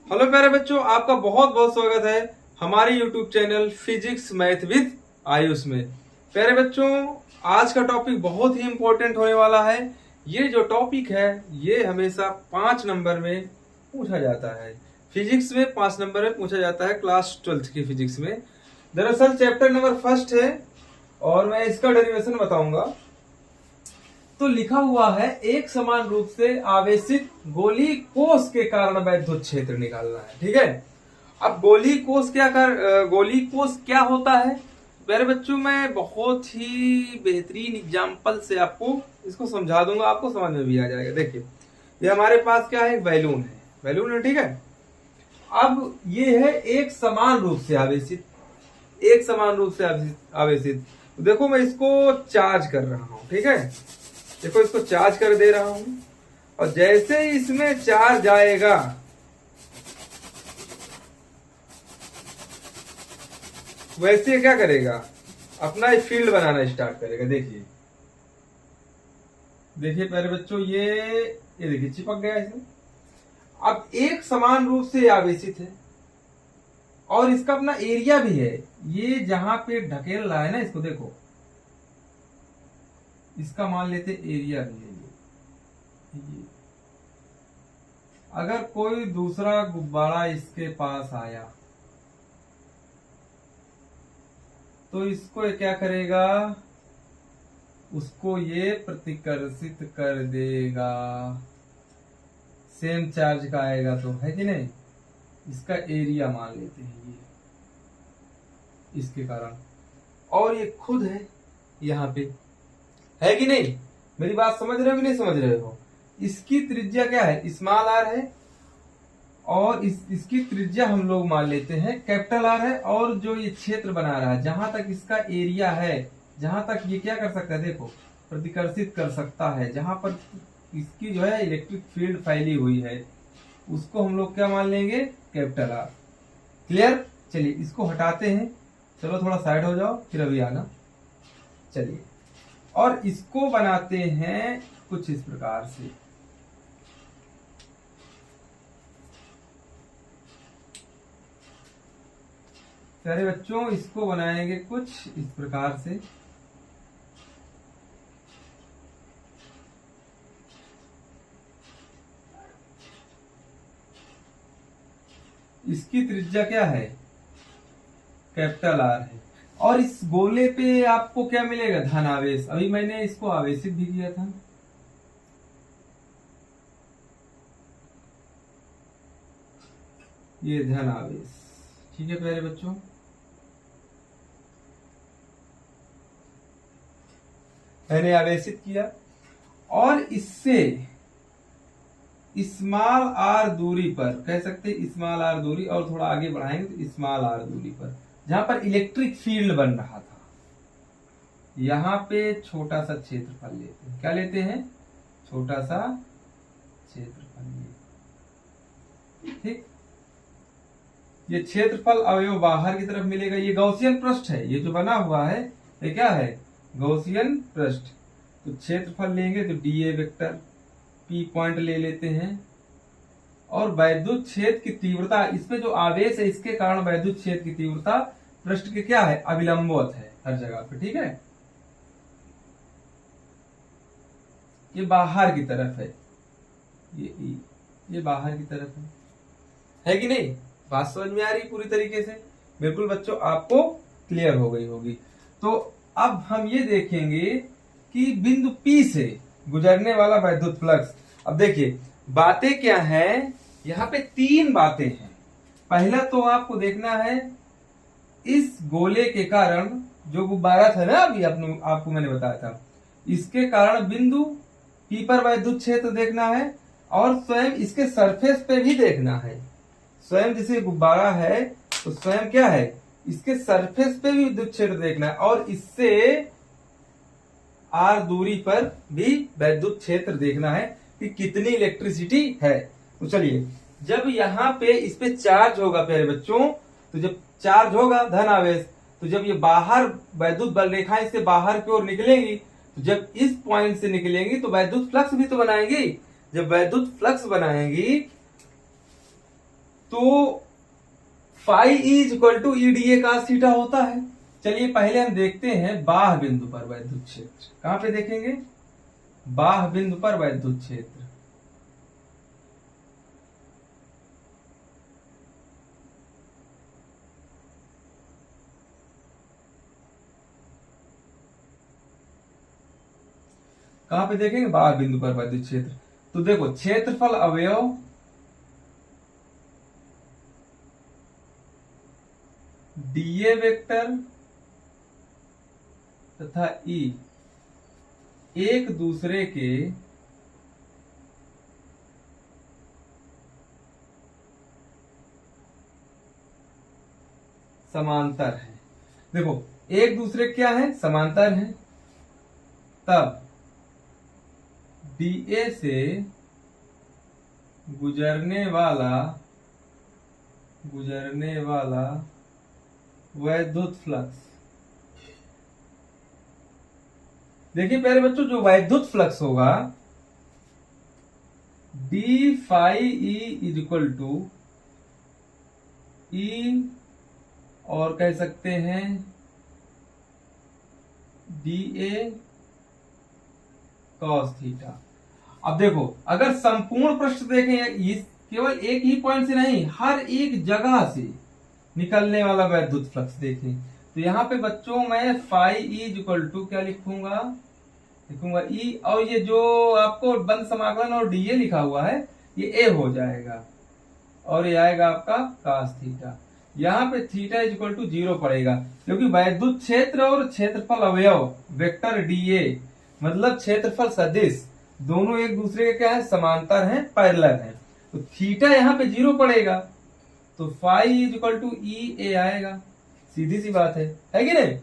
Hello प्यारे बच्चों, आपका बहुत बहुत स्वागत है हमारे YouTube channel physics math with Ayush में। प्यारे बच्चों, आज का टॉपिक बहुत ही इंपॉर्टेंट होने वाला है। ये जो टॉपिक है ये हमेशा 5 नंबर में पूछा जाता है। फिजिक्स में 5 नंबर में पूछा जाता है, क्लास 12th की फिजिक्स में। दरअसल चैप्टर नंबर फर्स्ट है और मैं इसका डेरिवेशन बताऊंगा। तो लिखा हुआ है एक समान रूप से आवेशित गोली कोष के कारण वैद्युत क्षेत्र निकालना है। ठीक है, अब गोली कोष क्या होता है मेरे बच्चों, मैं बहुत ही बेहतरीन एग्जाम्पल से आपको इसको समझा दूंगा, आपको समझ में भी आ जाएगा। देखिए, ये हमारे पास क्या है, बैलून है। ठीक है, अब ये है एक समान रूप से आवेशित, देखो मैं इसको चार्ज कर रहा हूं। ठीक है, देखो इसको चार्ज कर दे रहा हूं और जैसे ही इसमें चार्ज आएगा वैसे क्या करेगा, अपना एक फील्ड बनाना स्टार्ट करेगा। देखिए प्यारे बच्चों, ये देखिए चिपक गया इसमें। अब एक समान रूप से आवेशित है और इसका अपना एरिया भी है। ये जहां पे ढकेल रहा है ना, इसको देखो, इसका मान लेते एरिया भी है ये। अगर कोई दूसरा गुब्बारा इसके पास आया तो इसको ये क्या करेगा, उसको ये प्रतिकर्षित कर देगा। सेम चार्ज का आएगा तो, है कि नहीं। इसका एरिया मान लेते हैं ये, इसके कारण। और ये खुद है यहाँ पे, है कि नहीं। मेरी बात समझ रहे हो कि नहीं समझ रहे हो। इसकी त्रिज्या क्या है, स्मॉल आर है, और इसकी त्रिज्या हम लोग मान लेते हैं कैपिटल आर है। और जो ये क्षेत्र बना रहा है, जहां तक इसका एरिया है, जहां तक ये क्या कर सकता है, देखो प्रतिकर्षित कर सकता है, जहां पर इसकी जो है इलेक्ट्रिक फील्ड फैली हुई है, उसको हम लोग क्या मान लेंगे, कैपिटल आर। क्लियर। चलिए इसको हटाते हैं, चलो थोड़ा साइड हो जाओ, फिर अभी आना। चलिए, और इसको बनाते हैं कुछ इस प्रकार से। प्यारे बच्चों, इसको बनाएंगे कुछ इस प्रकार से। इसकी त्रिज्या क्या है, कैपिटल आर है। और इस गोले पे आपको क्या मिलेगा, धन आवेश। अभी मैंने इसको आवेशित भी किया था। ये धन आवेश, ठीक है प्यारे बच्चों। मैंने आवेशित किया और इससे स्मॉल आर दूरी पर, कह सकते हैं स्मॉल आर दूरी, और थोड़ा आगे बढ़ाएंगे तो स्मॉल आर दूरी पर, जहां पर इलेक्ट्रिक फील्ड बन रहा था, यहां पे छोटा सा क्षेत्रफल लेते हैं। क्या लेते हैं, छोटा सा क्षेत्रफल लेते। ठीक, ये क्षेत्रफल अवयव बाहर की तरफ मिलेगा। ये गौसियन पृष्ठ है, ये जो बना हुआ है ये क्या है, गौसियन पृष्ठ। तो क्षेत्रफल लेंगे तो डीए वेक्टर, पी पॉइंट ले लेते हैं। और वैद्युत क्षेत्र की तीव्रता, इसमें जो आवेश है इसके कारण वैद्युत क्षेत्र की तीव्रता पृष्ठ के क्या है, अभिलंबवत है हर जगह पे। ठीक है, ये बाहर की तरफ है, ये बाहर की तरफ है कि नहीं। बात समझ में आ रही पूरी तरीके से। बिल्कुल बच्चों, आपको क्लियर हो गई होगी। तो अब हम ये देखेंगे कि बिंदु P से गुजरने वाला वैद्युत फ्लक्स। अब देखिए बातें क्या है, यहाँ पे 3 बातें हैं। पहला तो आपको देखना है, इस गोले के कारण जो गुब्बारा था ना, अभी आपको मैंने बताया था, इसके कारण बिंदु P पर वैद्युत क्षेत्र देखना है। और स्वयं इसके सरफेस पे भी देखना है। स्वयं जैसे गुब्बारा है तो स्वयं क्या है, इसके सरफेस पे भी विद्युत क्षेत्र देखना है। और इससे आर दूरी पर भी वैद्युत क्षेत्र देखना है कि कितनी इलेक्ट्रिसिटी है। तो चलिए, जब यहाँ पे इस पे चार्ज होगा प्यारे बच्चों, तो जब चार्ज होगा धन आवेश, तो जब ये बाहर वैद्युत बल रेखा इससे बाहर की ओर निकलेंगी, तो जब इस पॉइंट से निकलेंगी तो वैद्युत फ्लक्स भी तो बनाएंगी। जब वैद्युत फ्लक्स बनाएंगी तो phi is equal to E cos theta होता है। चलिए पहले हम देखते हैं बाह्य बिंदु पर वैद्युत क्षेत्र। कहां पे देखेंगे? बाह्य बिंदु पर वैद्युत क्षेत्र। कहां पे देखेंगे? बाह्य बिंदु पर वैद्युत क्षेत्र। तो देखो क्षेत्रफल अवयव डीए वेक्टर तथा ई एक दूसरे के समांतर है। देखो एक दूसरे क्या है? समांतर है। तब डीए से गुजरने वाला वैद्युत फ्लक्स, देखिए प्यारे बच्चों, जो वैद्युत फ्लक्स होगा d phi E is equal to E, और कह सकते हैं डी ए कॉस थीटा। अब देखो अगर संपूर्ण पृष्ठ देखें, इस केवल एक ही पॉइंट से नहीं, हर एक जगह से निकलने वाला वैद्युत फ्लक्स देखें, तो यहाँ पे बच्चों मैं फाई इज इक्वल टू क्या लिखूंगा ई, और ये जो आपको बंद समाकलन और डीए लिखा हुआ है ये ए हो जाएगा, और ये आएगा आपका cos थीटा। यहाँ पे थीटा इज इक्वल टू 0 पड़ेगा, क्योंकि वैद्युत क्षेत्र और क्षेत्रफल अवयव वेक्टर डीए मतलब क्षेत्रफल सदिश दोनों एक दूसरे के क्या है? समांतर हैं, पैरेलल हैं। तो थीटा यहाँ पे 0 पड़ेगा, तो फाई इज इक्वल टू ई ए आएगा। सीधी सी बात है कि नहीं?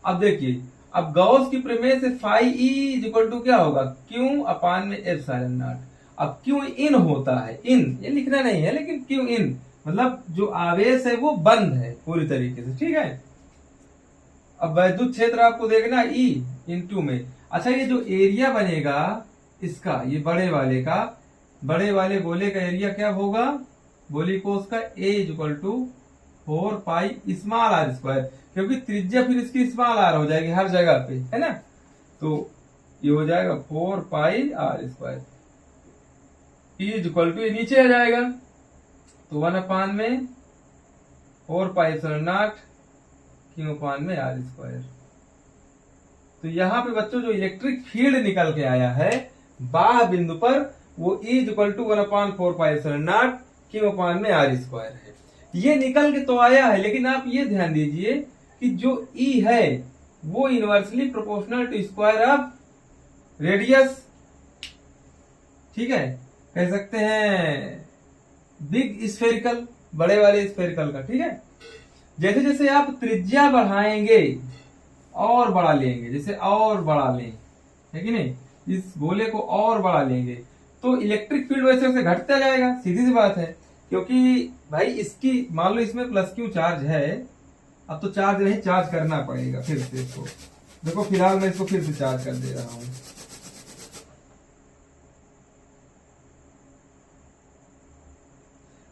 अब देखिए, अब गॉस की प्रमेय से phi E is equal to क्या होगा? क्यू अपान में एप्सिलॉन नॉट। अब क्यू इन होता है, इन ये लिखना नहीं है, लेकिन क्यू इन मतलब जो आवेश है वो बंद है पूरी तरीके से, ठीक है। अब वैद्युत क्षेत्र आपको देखना ई इंटू में। अच्छा, ये जो एरिया बनेगा इसका, ये बड़े वाले गोले का एरिया क्या होगा? गोली कोष का A is equal to 4 pi small r square, क्योंकि त्रिज्या फिर इसकी स्मॉल आर हो जाएगी हर जगह पे, है ना। तो ये हो जाएगा 4 pi r square, is equal to नीचे आ जाएगा, तो 1 अपान में 4 pi epsilon naught q upon में आर स्क्वायर। तो यहाँ पे बच्चों जो इलेक्ट्रिक फील्ड निकल के आया है बाह्य बिंदु पर, वो is equal to 1 upon 4 pi epsilon naught q upon में आर स्क्वायर है। ये निकल के तो आया है, लेकिन आप ये ध्यान दीजिए कि जो ई है वो inversely proportional to square of radius, ठीक है, कह सकते हैं बिग स्फेरिकल, बड़े वाले स्फेरिकल का, ठीक है। जैसे जैसे आप त्रिज्या बढ़ाएंगे और बढ़ा लेंगे, जैसे और बढ़ा लें, है कि नहीं, इस गोले को और बढ़ा लेंगे तो इलेक्ट्रिक फील्ड वैसे वैसे घटता जाएगा, सीधी सी बात है। क्योंकि भाई इसकी मान लो इसमें प्लस क्यू चार्ज है, अब तो चार्ज नहीं, चार्ज करना पड़ेगा फिर से इसको। देखो फिलहाल मैं इसको फिर से चार्ज कर दे रहा हूं।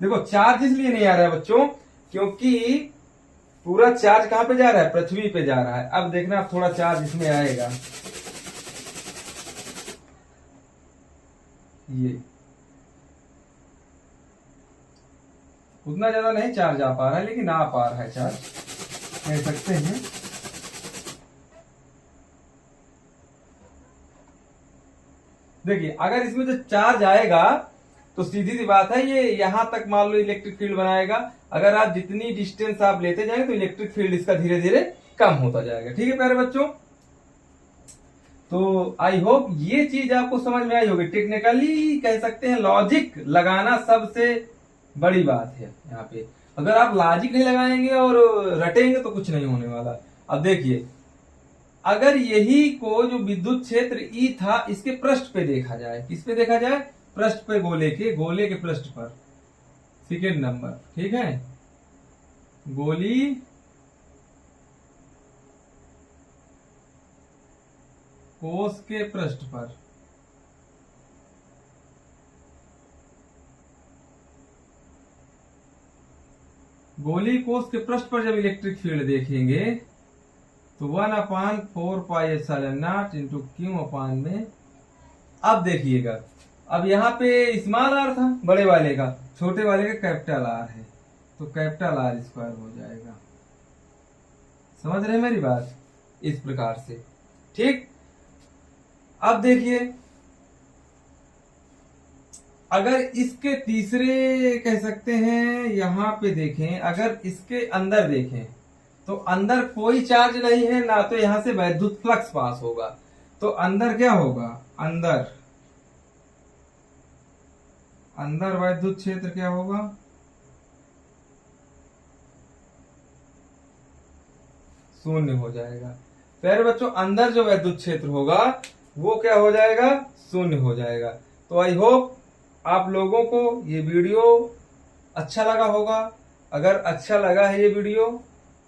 देखो चार्ज इसलिए नहीं आ रहा है बच्चों, क्योंकि पूरा चार्ज कहां पे जा रहा है? पृथ्वी पे जा रहा है। अब देखना अब थोड़ा चार्ज इसमें आएगा, ये उतना ज्यादा नहीं चार्ज आ पा रहा है, लेकिन आ पा रहा है चार्ज, कह सकते हैं। देखिए अगर इसमें जो चार्ज आएगा तो सीधी सी बात है, ये यहां तक मान लो इलेक्ट्रिक फील्ड बनाएगा। अगर आप जितनी डिस्टेंस आप लेते जाएंगे तो इलेक्ट्रिक फील्ड इसका धीरे धीरे कम होता जाएगा, ठीक है प्यारे बच्चों। तो आई होप ये चीज आपको समझ में आई होगी। टेक्निकली कह सकते हैं लॉजिक लगाना सबसे बड़ी बात है यहाँ पे। अगर आप लॉजिक नहीं लगाएंगे और रटेंगे तो कुछ नहीं होने वाला। अब देखिए, अगर यही को जो विद्युत क्षेत्र ई था इसके पृष्ठ पे देखा जाए, किस पे देखा जाए? पृष्ठ पे, गोले के पृष्ठ पर, सेकेंड नंबर, ठीक है, गोली कोष के पृष्ठ पर, गोली कोष के पृष्ठ पर जब इलेक्ट्रिक फील्ड देखेंगे तो 1/4πε0 इंटू क्यू अपान में। अब देखिएगा, अब यहाँ पे स्मॉल आर था बड़े वाले का, छोटे वाले का कैपिटल आर है, तो कैपिटल आर स्क्वायर हो जाएगा। समझ रहे हैं मेरी बात? इस प्रकार से, ठीक। अब देखिए, अगर इसके तीसरे कह सकते हैं यहां पे देखें, अगर इसके अंदर देखें तो अंदर कोई चार्ज नहीं है ना, तो यहां से वैद्युत फ्लक्स पास होगा, तो अंदर क्या होगा, अंदर वैद्युत क्षेत्र क्या होगा, शून्य हो जाएगा। प्यारे बच्चों, अंदर जो वैद्युत क्षेत्र होगा वो क्या हो जाएगा, शून्य हो जाएगा। तो आई होप आप लोगों को ये वीडियो अच्छा लगा होगा। अगर अच्छा लगा है ये वीडियो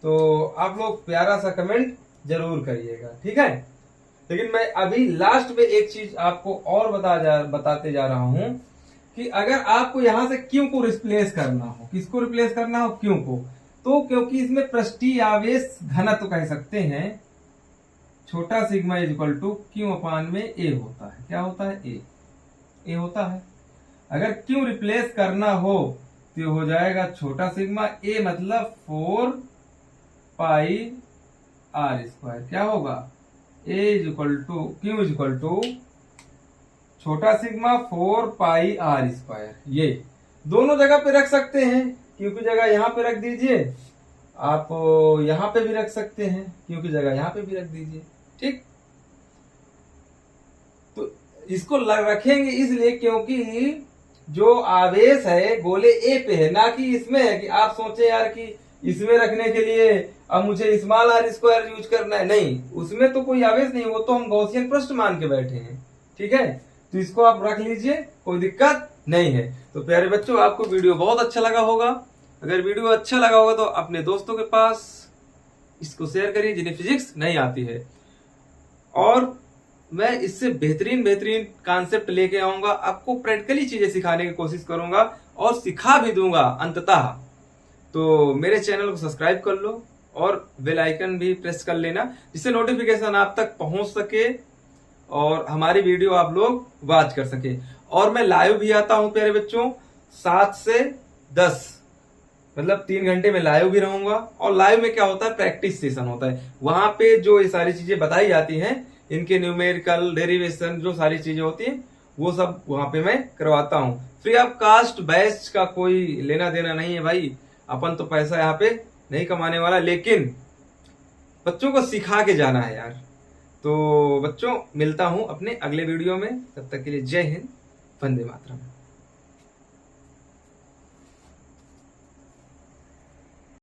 तो आप लोग प्यारा सा कमेंट जरूर करिएगा, ठीक है। लेकिन मैं अभी लास्ट में एक चीज आपको और बताते जा रहा हूं कि अगर आपको यहां से क्यू को रिप्लेस करना हो, किसको रिप्लेस करना हो, क्यू को, तो क्योंकि इसमें पृष्ठीय आवेश घनत्व कह सकते हैं छोटा sigma is equal to q upon में ए होता है। क्या होता है, ए होता है। अगर क्यू रिप्लेस करना हो तो हो जाएगा छोटा सिग्मा, ए मतलब 4πr²। क्या होगा, A is equal to q is equal to छोटा सिग्मा 4πr²। ये दोनों जगह पे रख सकते हैं, क्यू की जगह यहां पे रख दीजिए, आप यहां पे भी रख सकते हैं, क्यू की जगह यहां पे भी रख दीजिए, ठीक। तो इसको रखेंगे इसलिए क्योंकि जो आवेश है गोले ए पे है, ना कि इसमें है। कि आप सोचे यार कि इसमें रखने के लिए अब मुझे स्मॉल आर स्क्वायर यूज करना है, नहीं, उसमें तो कोई आवेश नहीं, वो तो हम गॉसियन पृष्ठ मान के बैठे हैं, ठीक है। तो इसको आप रख लीजिए, कोई दिक्कत नहीं है। तो प्यारे बच्चों, आपको वीडियो बहुत अच्छा लगा होगा। अगर वीडियो अच्छा लगा होगा तो अपने दोस्तों के पास इसको शेयर करिए जिन्हें फिजिक्स नहीं आती है, और मैं इससे बेहतरीन कॉन्सेप्ट लेके आऊंगा, आपको प्रैक्टिकली चीजें सिखाने की कोशिश करूंगा और सिखा भी दूंगा अंततः। तो मेरे चैनल को सब्सक्राइब कर लो और बेल आइकन भी प्रेस कर लेना, जिससे नोटिफिकेशन आप तक पहुंच सके और हमारी वीडियो आप लोग वॉच कर सके। और मैं लाइव भी आता हूं प्यारे बच्चों, 7 से 10, मतलब 3 घंटे में लाइव भी रहूंगा। और लाइव में क्या होता है, प्रैक्टिस सेशन होता है, वहां पे जो ये सारी चीजें बताई जाती हैं, इनके न्यूमेरिकल डेरिवेशन जो सारी चीजें होती हैं, वो सब वहां पे मैं करवाता हूँ। फ्री ऑफ कास्ट बैच का कोई लेना देना नहीं है भाई, अपन तो पैसा यहाँ पे नहीं कमाने वाला, लेकिन बच्चों को सिखा के जाना है यार। तो बच्चों, मिलता हूं अपने अगले वीडियो में, तब तक के लिए जय हिंद, वंदे मातरम।